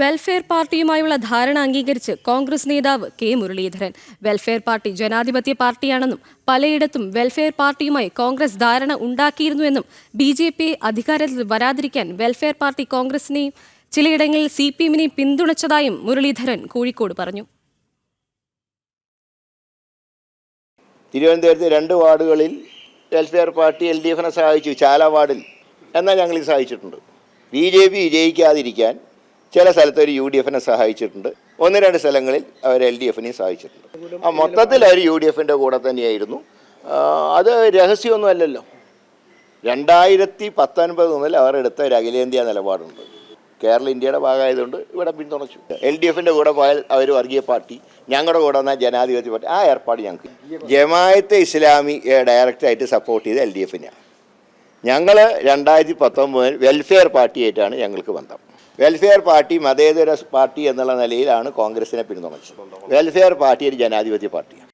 Welfare പാർട്ടിയുമായുള്ള ധാരണ അംഗീകരിച്ച് കോൺഗ്രസ് നേതാവ് കെ മുരളീധരൻ. വെൽഫെയർ പാർട്ടി ജനാധിപത്യ പാർട്ടിയാണെന്നും പലയിടത്തും വെൽഫെയർ പാർട്ടിയുമായി കോൺഗ്രസ് ധാരണ ഉണ്ടാക്കിയിരുന്നുവെന്നും BJP അധികാരത്തിൽ വരാതിരിക്കാൻ വെൽഫെയർ പാർട്ടി കോൺഗ്രസിനെയും ചിലയിടങ്ങളിൽ CPM-നെയും പിന്തുണച്ചതായും മുരളീധരൻ കോഴിക്കോട് പറഞ്ഞു. തിരുവനന്തപുരത്ത് 2 വാർഡുകളിൽ വെൽഫെയർ പാർട്ടി LDF-നെ സഹായിച്ചു. ചാല വാർഡിൽ എന്നാൽ ഞങ്ങൾ സഹായിച്ചിട്ടുണ്ട്. BJP വിജയിക്കാതിരിക്കാൻ ചില സ്ഥലത്ത് ഒരു UDF-നെ സഹായിച്ചിട്ടുണ്ട്. 1-2 സ്ഥലങ്ങളിൽ അവർ LDF-നെയും സഹായിച്ചിട്ടുണ്ട്. മൊത്തത്തിൽ അവർ UDF-ൻ്റെ കൂടെ തന്നെയായിരുന്നു. അത് രഹസ്യമൊന്നുമല്ലല്ലോ. 2019 മുതൽ അവർ എടുത്ത ഒരു അഖിലേന്ത്യാ നിലപാടുണ്ട്. കേരള ഇന്ത്യയുടെ ഭാഗമായതുകൊണ്ട് ഇവിടെ പിന്തുണച്ചു. LDF-ൻ്റെ കൂടെ പോയാൽ അവർ വർഗീയ പാർട്ടി, ഞങ്ങളുടെ കൂടെ വന്നാൽ ജനാധിപത്യ പാർട്ടി. ആ ഏർപ്പാട് ഞങ്ങൾക്ക് ജമാഅത്തെ ഇസ്ലാമി ഡയറക്റ്റായിട്ട് സപ്പോർട്ട് ചെയ്ത് LDF-നെയാണ്. ഞങ്ങൾ 2019 മുതൽ വെൽഫെയർ പാർട്ടിയായിട്ടാണ് ഞങ്ങൾക്ക് ബന്ധം. വെൽഫെയർ പാർട്ടി മതേതര പാർട്ടി എന്നുള്ള നിലയിലാണ് കോൺഗ്രസിനെ പിന്തുണച്ചത്. വെൽഫെയർ പാർട്ടി ഒരു ജനാധിപത്യ പാർട്ടിയാണ്.